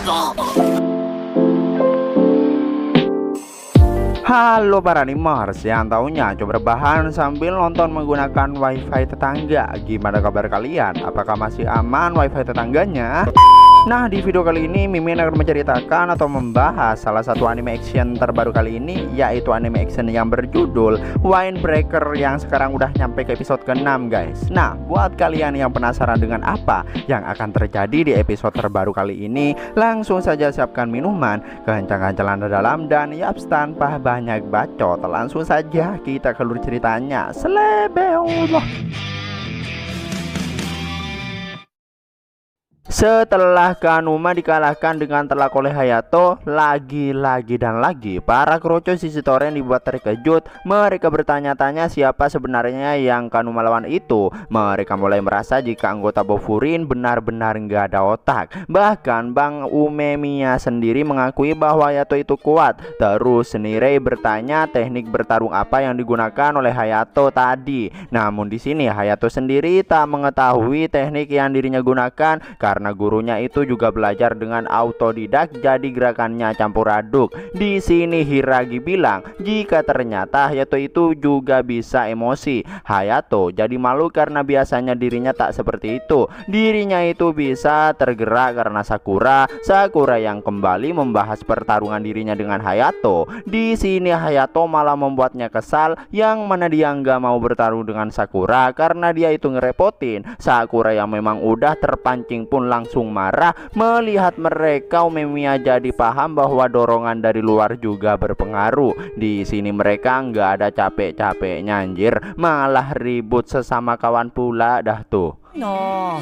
Halo para animers yang taunya coba rebahan sambil nonton menggunakan wifi tetangga. Gimana kabar kalian? Apakah masih aman wifi tetangganya? Nah, di video kali ini Mimin akan menceritakan atau membahas salah satu anime action terbaru kali ini, yaitu anime action yang berjudul Windbreaker yang sekarang udah nyampe ke episode ke-6 guys. Nah, buat kalian yang penasaran dengan apa yang akan terjadi di episode terbaru kali ini, langsung saja siapkan minuman, kencang-kencangan dalam, dan yaps tanpa banyak bacot, langsung saja kita ke alur ceritanya. Selebeollah. Setelah Kanuma dikalahkan dengan telak oleh Hayato, lagi-lagi dan lagi para kroco sisi Toren dibuat terkejut. Mereka bertanya-tanya siapa sebenarnya yang Kanuma lawan itu. Mereka mulai merasa jika anggota Bofurin benar-benar nggak ada otak. Bahkan Bang Umemiya sendiri mengakui bahwa Hayato itu kuat. Terus Shinrei bertanya teknik bertarung apa yang digunakan oleh Hayato tadi. Namun di sini Hayato sendiri tak mengetahui teknik yang dirinya gunakan karena gurunya itu juga belajar dengan autodidak, jadi gerakannya campur aduk. Di sini Hiragi bilang jika ternyata Hayato itu juga bisa emosi. Hayato jadi malu karena biasanya dirinya tak seperti itu. Dirinya itu bisa tergerak karena Sakura yang kembali membahas pertarungan dirinya dengan Hayato. Di sini Hayato malah membuatnya kesal, yang mana dia nggak mau bertarung dengan Sakura karena dia itu ngerepotin. Sakura yang memang udah terpancing pun langsung marah melihat mereka. Umemiya jadi paham bahwa dorongan dari luar juga berpengaruh. Di sini mereka nggak ada capek-capeknya anjir, malah ribut sesama kawan pula dah tuh. No.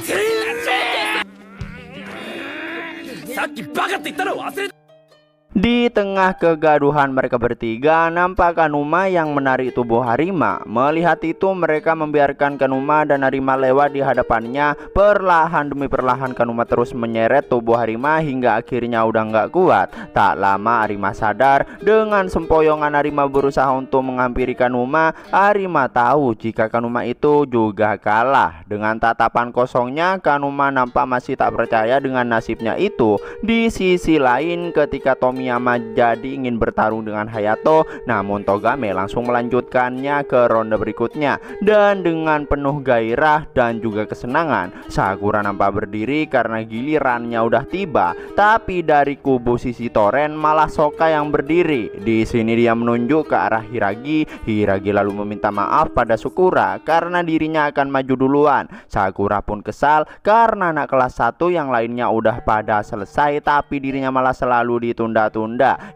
Di tengah kegaduhan mereka bertiga, nampak Kanuma yang menarik tubuh Harima. Melihat itu mereka membiarkan Kanuma dan Harima lewat di hadapannya. Perlahan demi perlahan Kanuma terus menyeret tubuh Harima hingga akhirnya udah nggak kuat. Tak lama Harima sadar. Dengan sempoyongan Harima berusaha untuk menghampiri Kanuma. Harima tahu jika Kanuma itu juga kalah. Dengan tatapan kosongnya Kanuma nampak masih tak percaya dengan nasibnya itu. Di sisi lain ketika Tomiyama jadi ingin bertarung dengan Hayato, namun Togame langsung melanjutkannya ke ronde berikutnya. Dan dengan penuh gairah dan juga kesenangan, Sakura nampak berdiri karena gilirannya udah tiba. Tapi dari kubu sisi Toren malah Soka yang berdiri. Di sini dia menunjuk ke arah Hiragi. Hiragi lalu meminta maaf pada Sakura karena dirinya akan maju duluan. Sakura pun kesal karena anak kelas 1 yang lainnya udah pada selesai tapi dirinya malah selalu ditunda-tunda.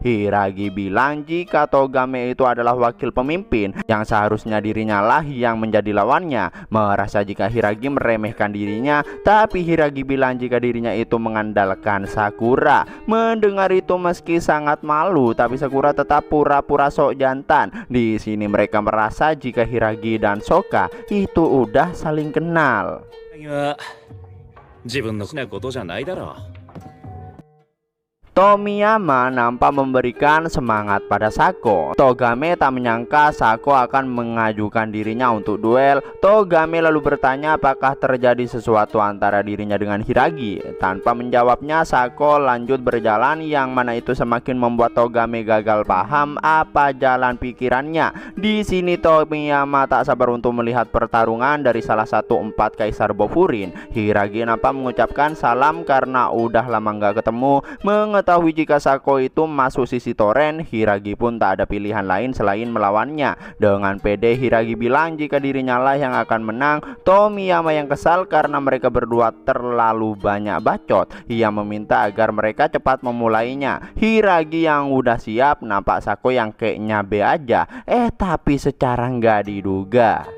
Hiragi bilang jika Togame itu adalah wakil pemimpin yang seharusnya dirinya lah yang menjadi lawannya. Merasa jika Hiragi meremehkan dirinya, tapi Hiragi bilang jika dirinya itu mengandalkan Sakura. Mendengar itu meski sangat malu, tapi Sakura tetap pura-pura sok jantan. Di sini mereka merasa jika Hiragi dan Soka itu udah saling kenal. Tomiyama nampak memberikan semangat pada Sako. Togame tak menyangka Sako akan mengajukan dirinya untuk duel. Togame lalu bertanya apakah terjadi sesuatu antara dirinya dengan Hiragi. Tanpa menjawabnya, Sako lanjut berjalan, yang mana itu semakin membuat Togame gagal paham apa jalan pikirannya. Di sini Tomiyama tak sabar untuk melihat pertarungan dari salah satu 4 kaisar Bofurin. Hiragi nampak mengucapkan salam karena udah lama nggak ketemu. Mengetahui jika Sako itu masuk sisi Toren, Hiragi pun tak ada pilihan lain selain melawannya. Dengan pede Hiragi bilang jika dirinya lah yang akan menang. Tomiyama yang kesal karena mereka berdua terlalu banyak bacot. Ia meminta agar mereka cepat memulainya. Hiragi yang udah siap, nampak Sako yang kayaknya B aja. Tapi secara nggak diduga,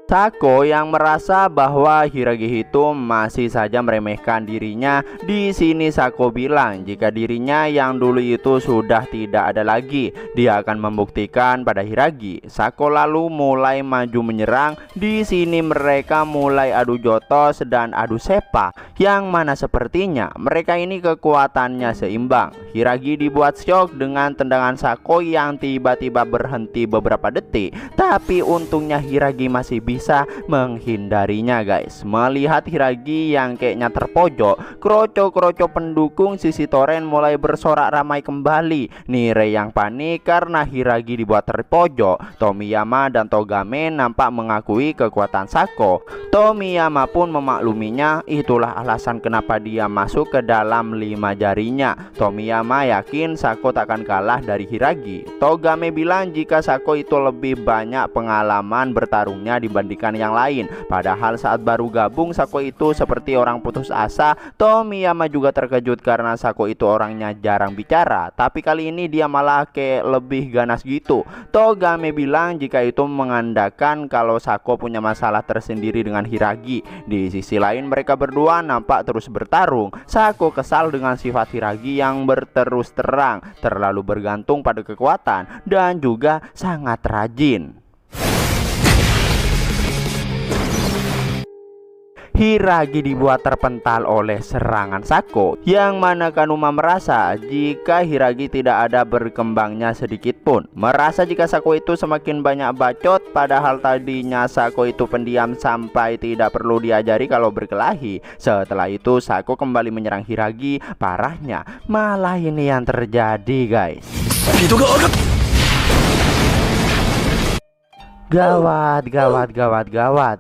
Sako yang merasa bahwa Hiragi itu masih saja meremehkan dirinya. Di sini Sako bilang jika dirinya yang dulu itu sudah tidak ada lagi. Dia akan membuktikan pada Hiragi. Sako lalu mulai maju menyerang. Di sini mereka mulai adu jotos dan adu sepak, yang mana sepertinya mereka ini kekuatannya seimbang. Hiragi dibuat syok dengan tendangan Sako yang tiba-tiba berhenti beberapa detik. Tapi untungnya Hiragi masih bisa bisa menghindarinya guys. Melihat Hiragi yang kayaknya terpojok, kroco-kroco pendukung sisi Toren mulai bersorak ramai kembali. Nirei yang panik karena Hiragi dibuat terpojok. Tomiyama dan Togame nampak mengakui kekuatan Sako. Tomiyama pun memakluminya, itulah alasan kenapa dia masuk ke dalam 5 jarinya. Tomiyama yakin Sako takkan kalah dari Hiragi. Togame bilang jika Sako itu lebih banyak pengalaman bertarungnya dibandingkan yang lain. Padahal saat baru gabung Sako itu seperti orang putus asa. Tomiyama juga terkejut karena Sako itu orangnya jarang bicara, tapi kali ini dia malah kayak lebih ganas gitu. Togame bilang jika itu mengandalkan kalau Sako punya masalah tersendiri dengan Hiragi. Di sisi lain mereka berdua nampak terus bertarung. Sako kesal dengan sifat Hiragi yang berterus terang, terlalu bergantung pada kekuatan dan juga sangat rajin. Hiragi dibuat terpental oleh serangan Sako, yang mana Kanuma merasa jika Hiragi tidak ada berkembangnya sedikit pun. Merasa jika Sako itu semakin banyak bacot, padahal tadinya Sako itu pendiam sampai tidak perlu diajari kalau berkelahi. Setelah itu Sako kembali menyerang Hiragi. Parahnya malah ini yang terjadi guys. Gawat.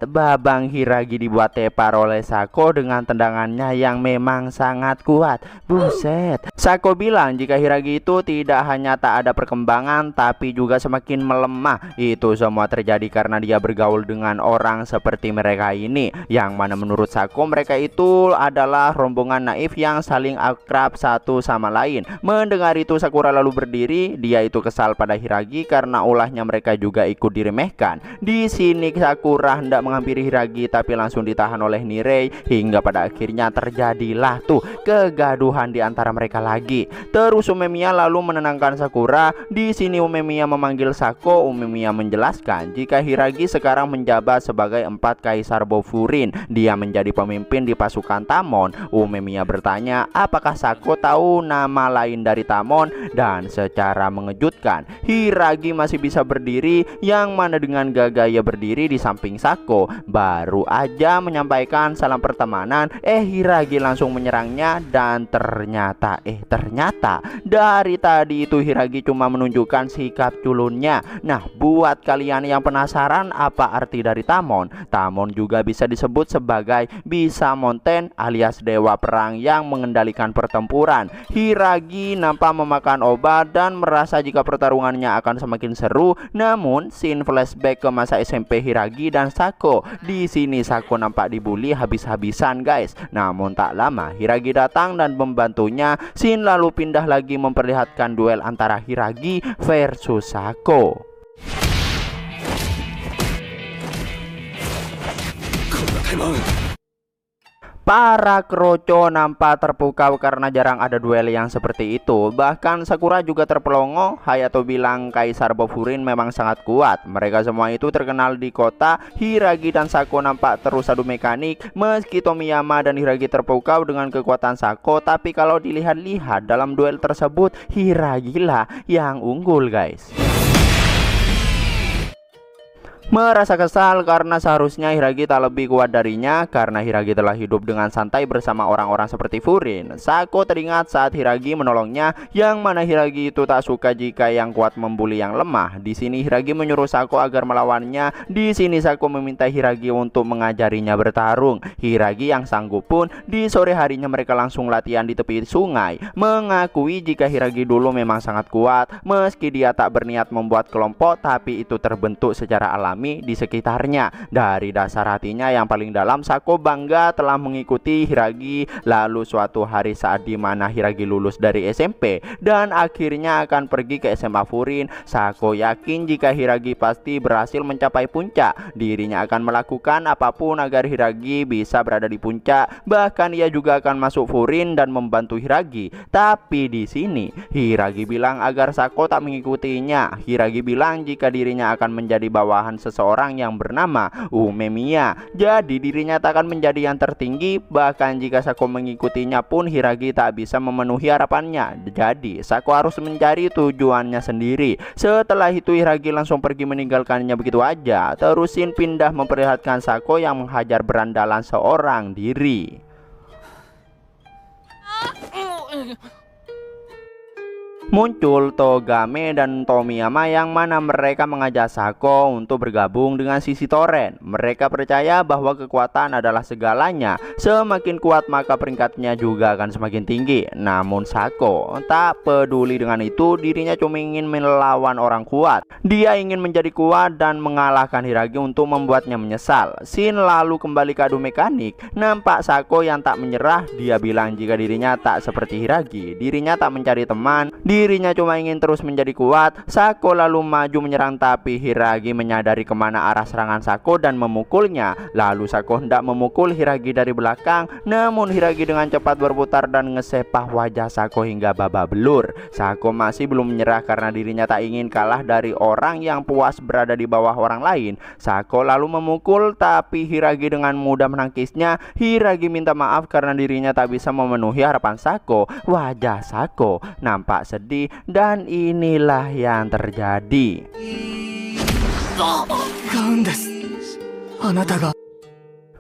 Babang Hiragi dibuat tepar oleh Sako dengan tendangannya yang memang sangat kuat. Buset. Sako bilang jika Hiragi itu tidak hanya tak ada perkembangan tapi juga semakin melemah. Itu semua terjadi karena dia bergaul dengan orang seperti mereka ini, yang mana menurut Sako mereka itu adalah rombongan naif yang saling akrab satu sama lain. Mendengar itu Sakura lalu berdiri. Dia itu kesal pada Hiragi karena ulahnya mereka juga ikut diremehkan. Di sini Sakura hendak menghampiri Hiragi tapi langsung ditahan oleh Nirei, hingga pada akhirnya terjadilah tuh kegaduhan di antara mereka lagi. Terus Umemiya lalu menenangkan Sakura. Di sini Umemiya memanggil Sako. Umemiya menjelaskan jika Hiragi sekarang menjabat sebagai 4 kaisar Bofurin. Dia menjadi pemimpin di pasukan Tamon. Umemiya bertanya apakah Sako tahu nama lain dari Tamon, dan secara mengejutkan Hiragi masih bisa berdiri, yang mana dengan gagah ia berdiri di samping Sako. Baru aja menyampaikan salam pertemanan, Hiragi langsung menyerangnya, dan ternyata dari tadi itu Hiragi cuma menunjukkan sikap culunnya. Nah, buat kalian yang penasaran apa arti dari Tamon, Tamon juga bisa disebut sebagai Bisa Mountain alias dewa perang yang mengendalikan pertempuran. Hiragi nampak memakan obat dan merasa jika pertarungannya akan semakin seru. Namun scene flashback ke masa SMP Hiragi dan Sako. Di sini Sako nampak dibully habis-habisan guys. Namun tak lama Hiragi datang dan membantunya. Scene lalu pindah lagi memperlihatkan duel antara Hiragi versus Sako. Para kroco nampak terpukau karena jarang ada duel yang seperti itu. Bahkan Sakura juga terpelongo. Hayato bilang Kaisar Bofurin memang sangat kuat. Mereka semua itu terkenal di kota. Hiragi dan Sako nampak terus adu mekanik. Meski Tomiyama dan Hiragi terpukau dengan kekuatan Sako, tapi kalau dilihat-lihat dalam duel tersebut Hiragi lah yang unggul guys. Merasa kesal karena seharusnya Hiragi tak lebih kuat darinya, karena Hiragi telah hidup dengan santai bersama orang-orang seperti Furin. Sako teringat saat Hiragi menolongnya, yang mana Hiragi itu tak suka jika yang kuat membuli yang lemah. Di sini Hiragi menyuruh Sako agar melawannya. Di sini Sako meminta Hiragi untuk mengajarinya bertarung. Hiragi yang sanggup pun di sore harinya mereka langsung latihan di tepi sungai, mengakui jika Hiragi dulu memang sangat kuat. Meski dia tak berniat membuat kelompok, tapi itu terbentuk secara alami di sekitarnya. Dari dasar hatinya yang paling dalam, Sako bangga telah mengikuti Hiragi. Lalu suatu hari saat dimana Hiragi lulus dari SMP dan akhirnya akan pergi ke SMA Furin, Sako yakin jika Hiragi pasti berhasil mencapai puncak. Dirinya akan melakukan apapun agar Hiragi bisa berada di puncak. Bahkan ia juga akan masuk Furin dan membantu Hiragi. Tapi di sini Hiragi bilang agar Sako tak mengikutinya. Hiragi bilang jika dirinya akan menjadi bawahan seseorang yang bernama Umemiya. Jadi dirinya tak akan menjadi yang tertinggi, bahkan jika Sako mengikutinya pun Hiragi tak bisa memenuhi harapannya. Jadi Sako harus mencari tujuannya sendiri. Setelah itu Hiragi langsung pergi meninggalkannya begitu aja. Terus Shin pindah memperlihatkan Sako yang menghajar berandalan seorang diri. Muncul Togame dan Tomiyama yang mana mereka mengajak Sako untuk bergabung dengan sisi Toren. Mereka percaya bahwa kekuatan adalah segalanya. Semakin kuat maka peringkatnya juga akan semakin tinggi. Namun Sako tak peduli dengan itu, dirinya cuma ingin melawan orang kuat. Dia ingin menjadi kuat dan mengalahkan Hiragi untuk membuatnya menyesal. Shin lalu kembali ke adu mekanik. Nampak Sako yang tak menyerah. Dia bilang jika dirinya tak seperti Hiragi, dirinya tak mencari teman. Dirinya cuma ingin terus menjadi kuat. Sako lalu maju menyerang, tapi Hiragi menyadari kemana arah serangan Sako dan memukulnya. Lalu Sako hendak memukul Hiragi dari belakang, namun Hiragi dengan cepat berputar dan ngesepah wajah Sako hingga babak belur. Sako masih belum menyerah karena dirinya tak ingin kalah dari orang yang puas berada di bawah orang lain. Sako lalu memukul, tapi Hiragi dengan mudah menangkisnya. Hiragi minta maaf karena dirinya tak bisa memenuhi harapan Sako. Wajah Sako nampak sedih. Dan inilah yang terjadi.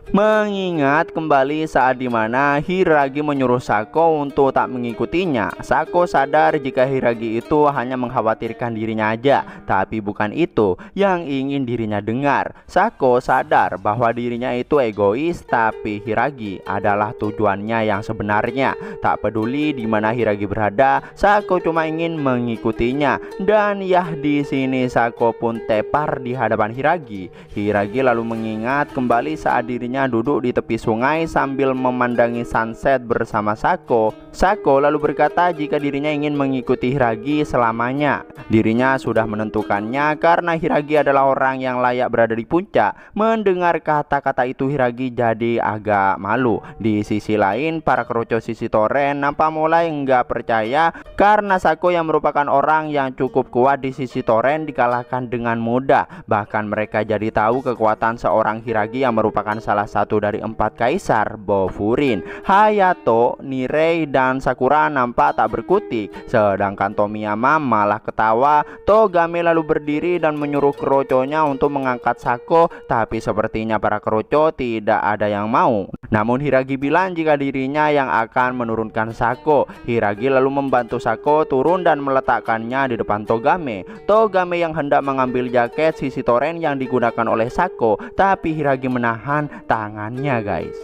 Mengingat kembali saat dimana Hiragi menyuruh Sako untuk tak mengikutinya. Sako sadar jika Hiragi itu hanya mengkhawatirkan dirinya aja, tapi bukan itu yang ingin dirinya dengar. Sako sadar bahwa dirinya itu egois, tapi Hiragi adalah tujuannya yang sebenarnya. Tak peduli di mana Hiragi berada, Sako cuma ingin mengikutinya. Dan ya, di sini Sako pun tepar di hadapan Hiragi. Hiragi lalu mengingat kembali saat dirinya duduk di tepi sungai sambil memandangi sunset bersama Sako. Sako lalu berkata jika dirinya ingin mengikuti Hiragi selamanya. Dirinya sudah menentukannya karena Hiragi adalah orang yang layak berada di puncak. Mendengar kata-kata itu Hiragi jadi agak malu. Di sisi lain, para keroco sisi Toren nampak mulai nggak percaya karena Sako yang merupakan orang yang cukup kuat di sisi Toren dikalahkan dengan mudah. Bahkan mereka jadi tahu kekuatan seorang Hiragi yang merupakan salah satu dari 4 kaisar Bofurin. Hayato, Nirei, dan Sakura nampak tak berkutik, sedangkan Tomiyama malah ketawa. Togame lalu berdiri dan menyuruh keroconya untuk mengangkat Sako, tapi sepertinya para keroco tidak ada yang mau. Namun Hiragi bilang jika dirinya yang akan menurunkan Sako. Hiragi lalu membantu Sako turun dan meletakkannya di depan Togame. Togame yang hendak mengambil jaket sisi Toren yang digunakan oleh Sako, tapi Hiragi menahan tangannya, guys.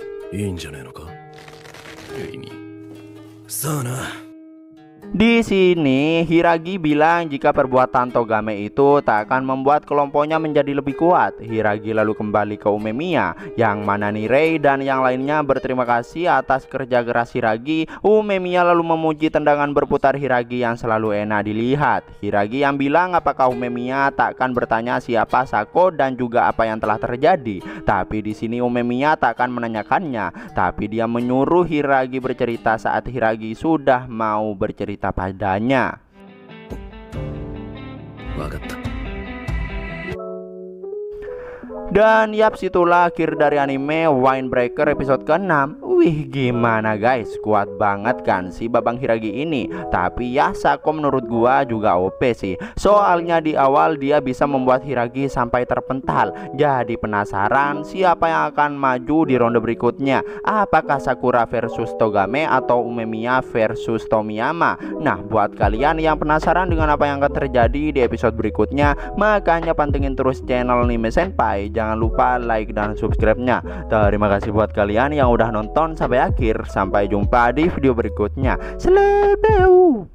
Di sini Hiragi bilang jika perbuatan Togame itu tak akan membuat kelompoknya menjadi lebih kuat. Hiragi lalu kembali ke Umemiya, yang mana Nirei dan yang lainnya berterima kasih atas kerja keras Hiragi. Umemiya lalu memuji tendangan berputar Hiragi yang selalu enak dilihat. Hiragi yang bilang apakah Umemiya tak akan bertanya siapa Sako dan juga apa yang telah terjadi. Tapi di sini Umemiya tak akan menanyakannya, tapi dia menyuruh Hiragi bercerita saat Hiragi sudah mau bercerita padanya. Dan yap, situlah akhir dari anime Windbreaker episode ke-6. Wih, gimana guys, kuat banget kan si Babang Hiragi ini. Tapi ya Sako menurut gua juga OP sih. Soalnya di awal dia bisa membuat Hiragi sampai terpental. Jadi penasaran siapa yang akan maju di ronde berikutnya. Apakah Sakura versus Togame atau Umemiya versus Tomiyama? Nah, buat kalian yang penasaran dengan apa yang akan terjadi di episode berikutnya, makanya pantengin terus channel Anime Senpai. Jangan lupa like dan subscribe-nya. Terima kasih buat kalian yang udah nonton sampai akhir. Sampai jumpa di video berikutnya. Selebeu.